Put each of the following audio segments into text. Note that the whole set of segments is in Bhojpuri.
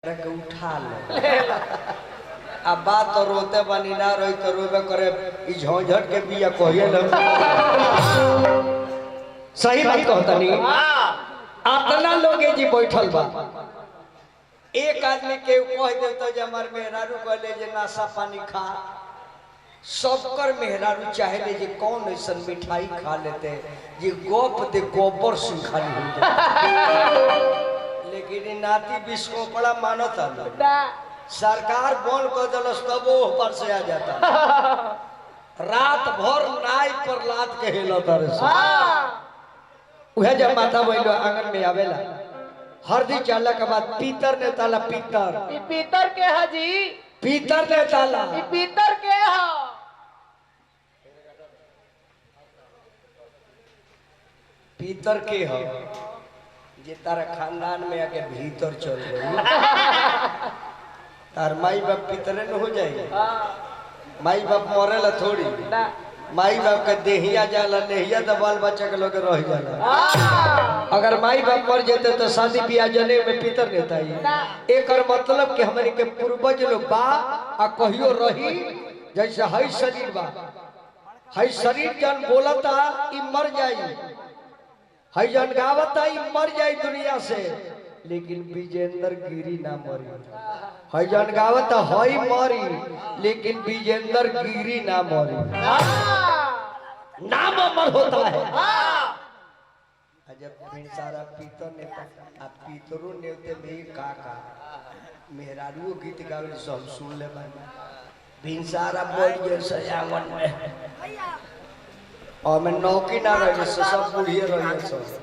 उठा लो अब बात तो रोते बनी ना रोई तो रोबे करे ई झोंझट के बिया कहिए न सही बात कहता नहीं अपना लोग जी बैठल बा एक आदमी के कह दे तो जे हमर मेहरारू कहले जे नाशा पानी खा सबकर मेहरारू चाहे ले जे कौन ऐसा मिठाई खा लेते ये गोप दे गोबर सिंह खाली हो जाए लेकिन नाती बिस्को बड़ा मानता सरकार बंद कर दिलस तब वो ऊपर से आ जाता रात भर नाई पर लात के हिलता उहे जब माथा बैलो आंगन में आवेला हरदी चाला के बाद पीतर ने ताला पीतर पीतर के हजी पीतर ने ताला पीतर के हा पीतर के हो जे तारा खानदान में आके भीतर चल गई तार माई बाप पितरे न हो जाए माई बाप मरेला थोड़ी माई बाप का देहिया जाला नेहिया तो बाल बच्चा के लोग रह जाला अगर माई बाप मर जाते तो शादी ब्याह जने में पितर नेता ही एक और मतलब कि हमारे के पूर्वज लोग बा आ कहियो रही जैसे हई शरीर बा हई शरीर जन बोलता ई मर जाई हई जन गावता ई मर जाई दुनिया से लेकिन विजेंद्र गिरी ना मरी हई जन गावता हई मरी लेकिन विजेंद्र गिरी ना मरी नाम अमर होता है जब सारा पीतर नेता आप पीतरो नेवते में काका मेहरारू गीत गावे सब सुन ले बानी भिनसारा बोल जे सजावन में और मैं नौकी ना रहे सब बूढ़िए रहे सब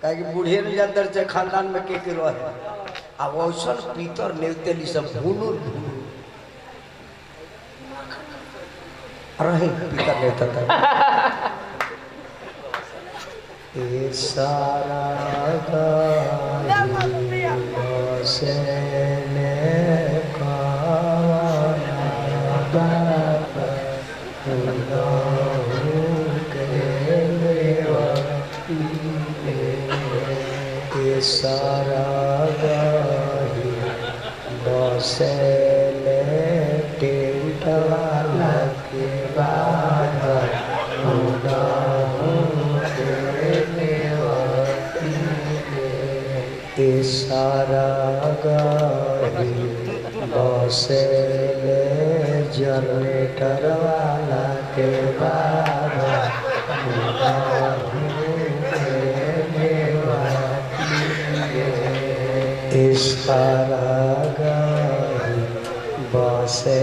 कहे बूढ़िए ने अंदर से खानदान में के रहे अब वैसा पीतर नेवतेली सब भूलू रहे पीतर नेवता ए सारा सारा गाही बसेले टेंट वाला के बाहर सारा गाही बसेले जनरेटर वाला के बाहर गाही बसे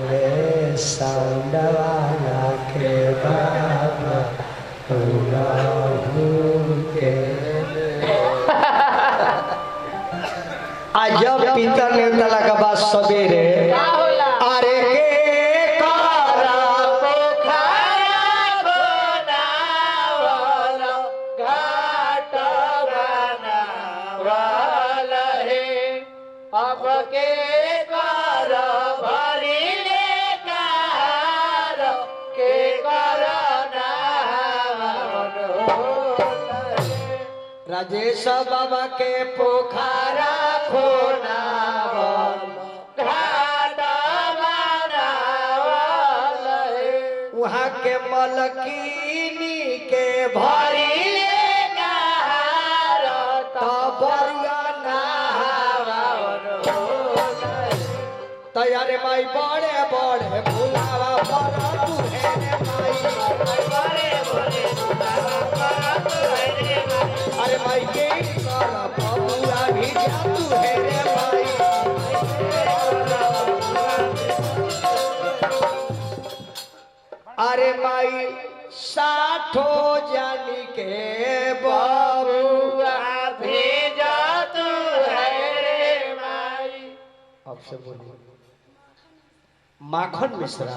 में साउंड वाला के बाबा आज जब पीतर नेवता लगा बात सवेरे अरे राजेश बाबा के पोखरा खोना वहाँ के मलकीनी के भरी तैयारे माई बड़े बड़े भुलावा पर तू है अरे माई के सारा बबुआ भी तू है रे भाई अरे माई साठो जानी के बबुआ भेजा तू है रे माई अब से बोलिए माखन मिश्रा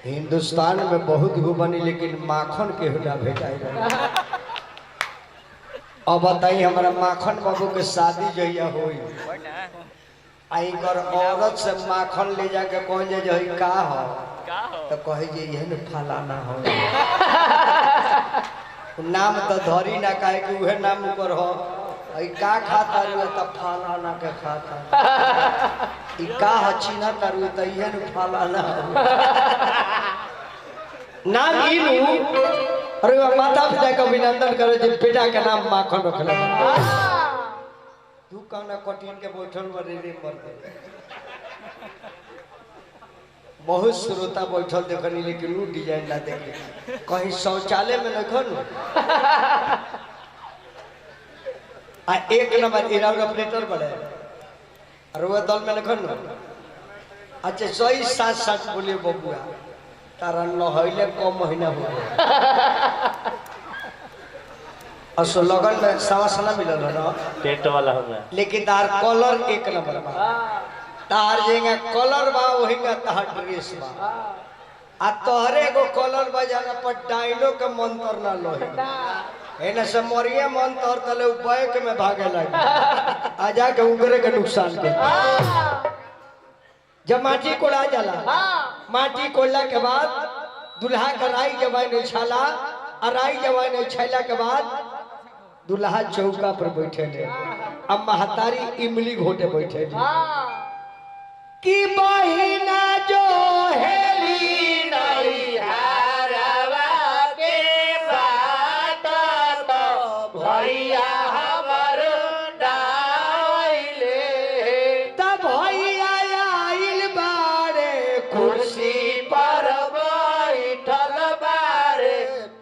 हिंदुस्तान में बहुत घूमनी लेकिन माखन के हुआ भेटाई अब बताइए हमारा माखन बाबू के शादी जहिया हुई आईकर औरत से माखन ले जाके कह जे का हो तो कहे जे यह फलाना हो नाम तो धरी ना कहे कि उहे नाम ऊपर हो ई का खाता रे त फलाना के खाता ई का हचीना तारू त इहे न फलाना नाम इनु अरे माता पिता का अभिनंदन करे जे बेटा के नाम माखन रखले तू कहना कठिन के बैठल बरे रे पर बहुत श्रोता बैठल देखनी लेकिन उ डिजाइन ना देखली कहीं शौचालय में न खनु आ एक नंबर इराउड ऑपरेटर बड़े और वो दल में लखन अच्छा 107 बोलिए बबुआ तारा नहैले कम महीना हो गया असो लगन में सवासना मिलल ना टेंट वाला हो गया लेकिन तार कलर एक नंबर बा तार जेंगा कलर बा वहींगा तार ड्रेस बा आ तोहरे एगो कलर बा जाना पर डायनो के मंत्र ना लोहे एने से मरिया मन तोर तले बैक में भागे लगे आ जाके उगरे के नुकसान के जब माटी कोड़ा जाला माटी कोड़ला के बाद दुल्हा का राई जवाई नहीं छाला और राई जवाई नहीं छाला के बाद दुल्हा चौका पर बैठे ले अब महतारी इमली घोटे बैठे ले कि बहिना जो हेली नहीं हारवा के बात तो भैया हमर डाइले तब भैया आइल बारे कुर्सी पर बैठल बारे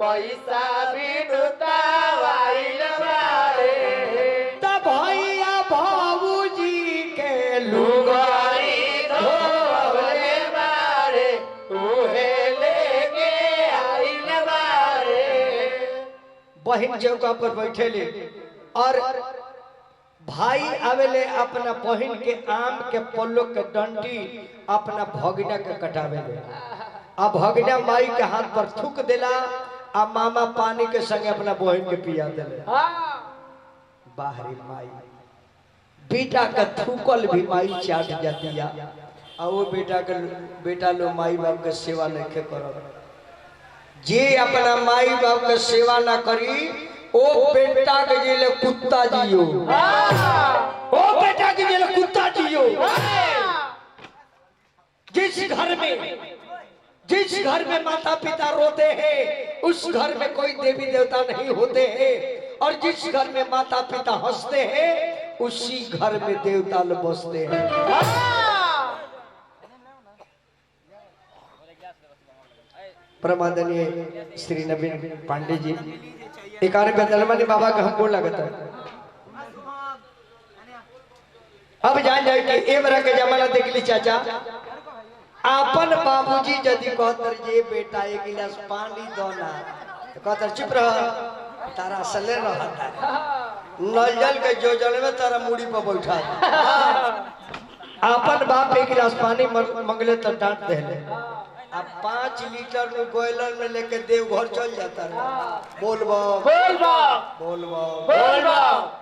पैसा बिनुता आइल बारे तब भैया बाबूजी के लुगाई धोवले बारे उहे लेके आइल बारे बहन चौका पर बैठेले और भाई आवेले अपना बहन के आम के पल्लो के डंडी अपना भगिना के कटावेले आ भगिना माई के हाथ पर थूक देला आ मामा पानी के संगे अपना बहन के पिया देले बाहरी माई बेटा का थूकल भी माई चाट जाती है आ वो बेटा लो माई बाप के सेवा नहीं करब जे अपना माई बाप के सेवा ना करी ओ बेटा के जेले कुत्ता जियो ओ बेटा के जेले कुत्ता जियो जिस घर में माता पिता रोते हैं उस घर में कोई देवी देवता नहीं होते हैं और जिस घर में माता पिता हंसते हैं उसी घर में देवता लोग बसते हैं प्रमादनीय श्री नवीन पांडे जी एक बेदलमनी बाबा का हमको लगता है अब जान जाए कि ए बरा के जमाना देख ली चाचा आपन बाबूजी यदि कहतर जे बेटा एक गिलास पानी दो ना तो कहतर चुप रह तारा सले रहता नल के जोजन में तारा मुड़ी पर बैठा आपन बाप एक गिलास पानी मंगले तो डांट देले अब 5 लीटर में बॉयलर में लेके देवघर चल जाता है बोलबो बोलबो बोलबो बोलबो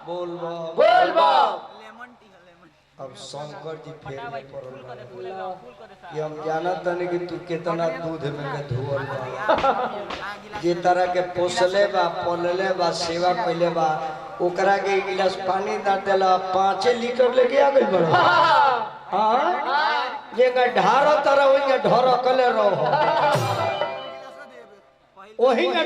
बोलबो बोलबो अब शंकर जी फेर में पड़ल ये हम जानत नहीं कि तू कितना दूध में के धोल बा जे तरह के पोसले बा पलले बा सेवा कइले बा ओकरा के एक गिलास पानी दा देला 5 लीटर लेके आ गइल बड़ा हां जे का ढारो तरह ओइया ढोर कले रहो ओही का